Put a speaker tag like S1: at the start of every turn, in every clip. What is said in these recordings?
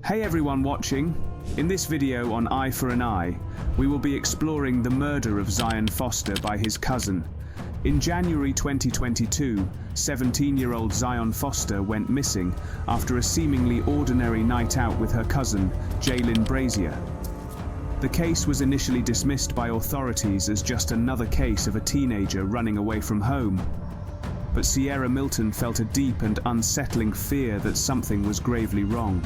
S1: Hey everyone watching! In this video on Eye for an Eye, we will be exploring the murder of Zion Foster by his cousin. In January 2022, 17-year-old Zion Foster went missing after a seemingly ordinary night out with her cousin, Jalen Brazier. The case was initially dismissed by authorities as just another case of a teenager running away from home. But Sierra Milton felt a deep and unsettling fear that something was gravely wrong.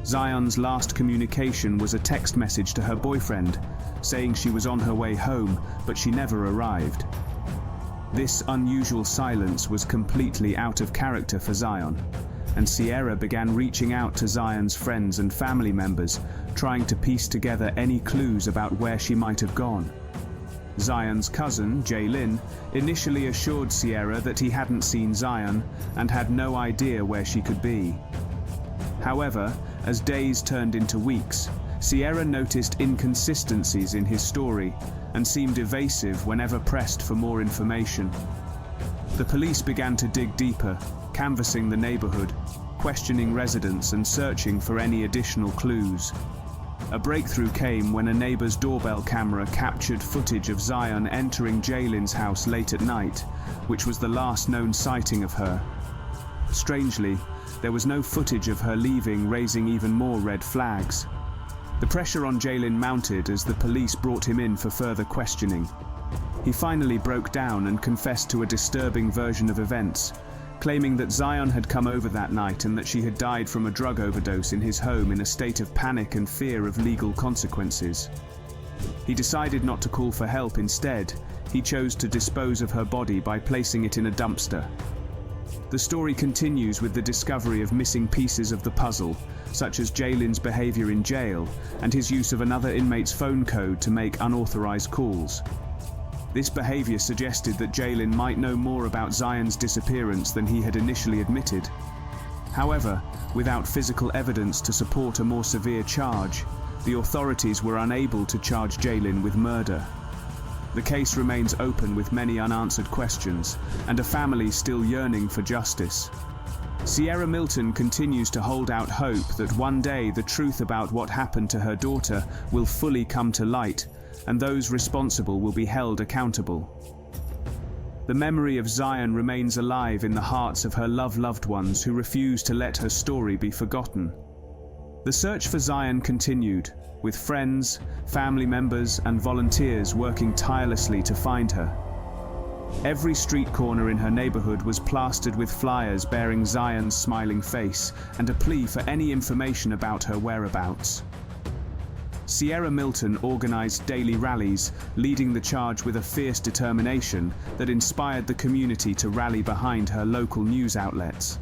S1: Zion's last communication was a text message to her boyfriend, saying she was on her way home, but she never arrived. This unusual silence was completely out of character for Zion, and Sierra began reaching out to Zion's friends and family members, trying to piece together any clues about where she might have gone. Zion's cousin, Jalen, initially assured Sierra that he hadn't seen Zion and had no idea where she could be. However, as days turned into weeks, Sierra noticed inconsistencies in his story and seemed evasive whenever pressed for more information. The police began to dig deeper, canvassing the neighborhood, questioning residents and searching for any additional clues. A breakthrough came when a neighbor's doorbell camera captured footage of Zion entering Jalen's house late at night, which was the last known sighting of her. Strangely, there was no footage of her leaving, raising even more red flags. The pressure on Jalen mounted as the police brought him in for further questioning. He finally broke down and confessed to a disturbing version of events, claiming that Zion had come over that night and that she had died from a drug overdose in his home in a state of panic and fear of legal consequences. He decided not to call for help. Instead, he chose to dispose of her body by placing it in a dumpster. The story continues with the discovery of missing pieces of the puzzle, such as Jalen's behavior in jail and his use of another inmate's phone code to make unauthorized calls. This behavior suggested that Jalen might know more about Zion's disappearance than he had initially admitted. However, without physical evidence to support a more severe charge, the authorities were unable to charge Jalen with murder. The case remains open with many unanswered questions and a family still yearning for justice. Sierra Milton continues to hold out hope that one day the truth about what happened to her daughter will fully come to light and those responsible will be held accountable. The memory of Zion remains alive in the hearts of her loved ones who refuse to let her story be forgotten. The search for Zion continued, with friends, family members, and volunteers working tirelessly to find her. Every street corner in her neighborhood was plastered with flyers bearing Zion's smiling face and a plea for any information about her whereabouts. Sierra Milton organized daily rallies, leading the charge with a fierce determination that inspired the community to rally behind her local news outlets.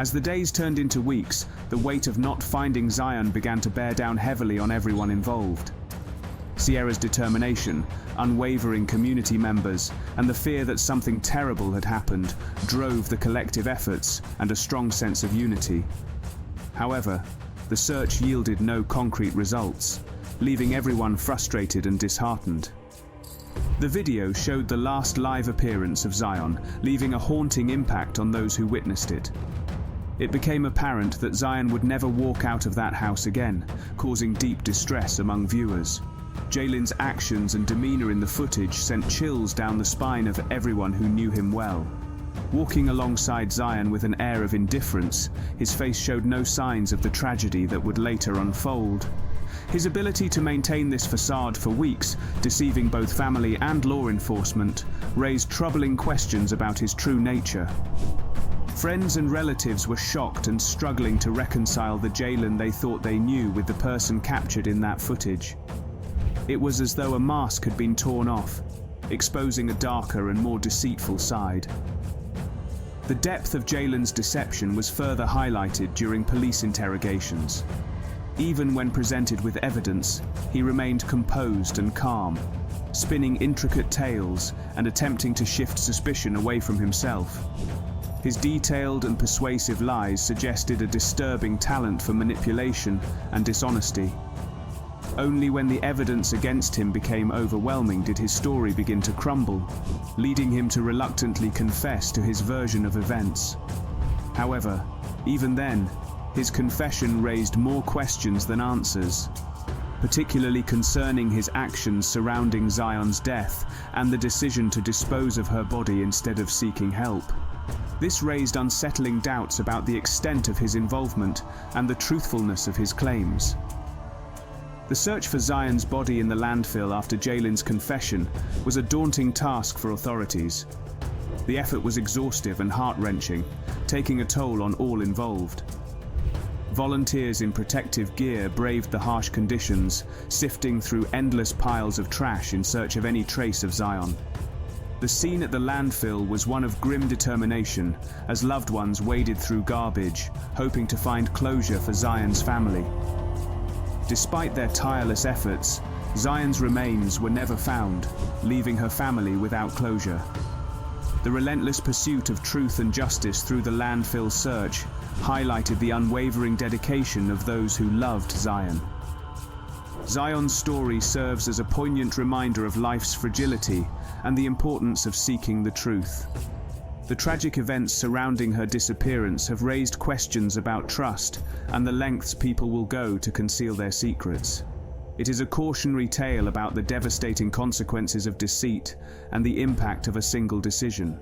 S1: As the days turned into weeks, the weight of not finding Zion began to bear down heavily on everyone involved. Sierra's determination, unwavering community members, and the fear that something terrible had happened drove the collective efforts and a strong sense of unity. However, the search yielded no concrete results, leaving everyone frustrated and disheartened. The video showed the last live appearance of Zion, leaving a haunting impact on those who witnessed it. It became apparent that Zion would never walk out of that house again, causing deep distress among viewers. Jalen's actions and demeanor in the footage sent chills down the spine of everyone who knew him well. Walking alongside Zion with an air of indifference, his face showed no signs of the tragedy that would later unfold. His ability to maintain this facade for weeks, deceiving both family and law enforcement, raised troubling questions about his true nature. Friends and relatives were shocked and struggling to reconcile the Jalen they thought they knew with the person captured in that footage. It was as though a mask had been torn off, exposing a darker and more deceitful side. The depth of Jalen's deception was further highlighted during police interrogations. Even when presented with evidence, he remained composed and calm, spinning intricate tales and attempting to shift suspicion away from himself. His detailed and persuasive lies suggested a disturbing talent for manipulation and dishonesty. Only when the evidence against him became overwhelming did his story begin to crumble, leading him to reluctantly confess to his version of events. However, even then, His confession raised more questions than answers, particularly concerning his actions surrounding Zion's death and the decision to dispose of her body instead of seeking help. This raised unsettling doubts about the extent of his involvement and the truthfulness of his claims. The search for Zion's body in the landfill after Jalen's confession was a daunting task for authorities. The effort was exhaustive and heart-wrenching, taking a toll on all involved. Volunteers in protective gear braved the harsh conditions, sifting through endless piles of trash in search of any trace of Zion. The scene at the landfill was one of grim determination, as loved ones waded through garbage, hoping to find closure for Zion's family. Despite their tireless efforts, Zion's remains were never found, leaving her family without closure. The relentless pursuit of truth and justice through the landfill search highlighted the unwavering dedication of those who loved Zion. Zion's story serves as a poignant reminder of life's fragility and the importance of seeking the truth. The tragic events surrounding her disappearance have raised questions about trust and the lengths people will go to conceal their secrets. It is a cautionary tale about the devastating consequences of deceit and the impact of a single decision.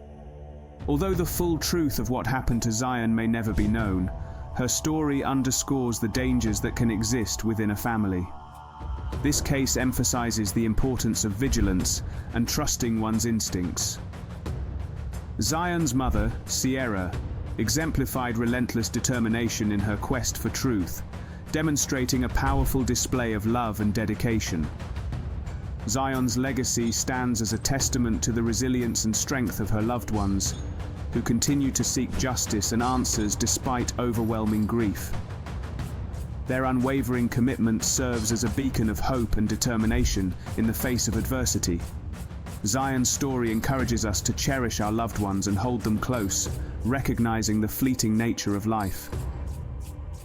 S1: Although the full truth of what happened to Zion may never be known, her story underscores the dangers that can exist within a family. This case emphasizes the importance of vigilance and trusting one's instincts. Zion's mother, Sierra, exemplified relentless determination in her quest for truth, demonstrating a powerful display of love and dedication. Zion's legacy stands as a testament to the resilience and strength of her loved ones, who continue to seek justice and answers despite overwhelming grief. Their unwavering commitment serves as a beacon of hope and determination in the face of adversity. Zion's story encourages us to cherish our loved ones and hold them close, recognizing the fleeting nature of life.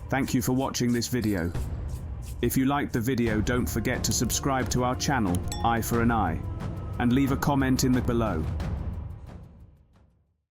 S1: Thank you for watching this video. If you liked the video, don't forget to subscribe to our channel, Eye for an Eye, and leave a comment in the below.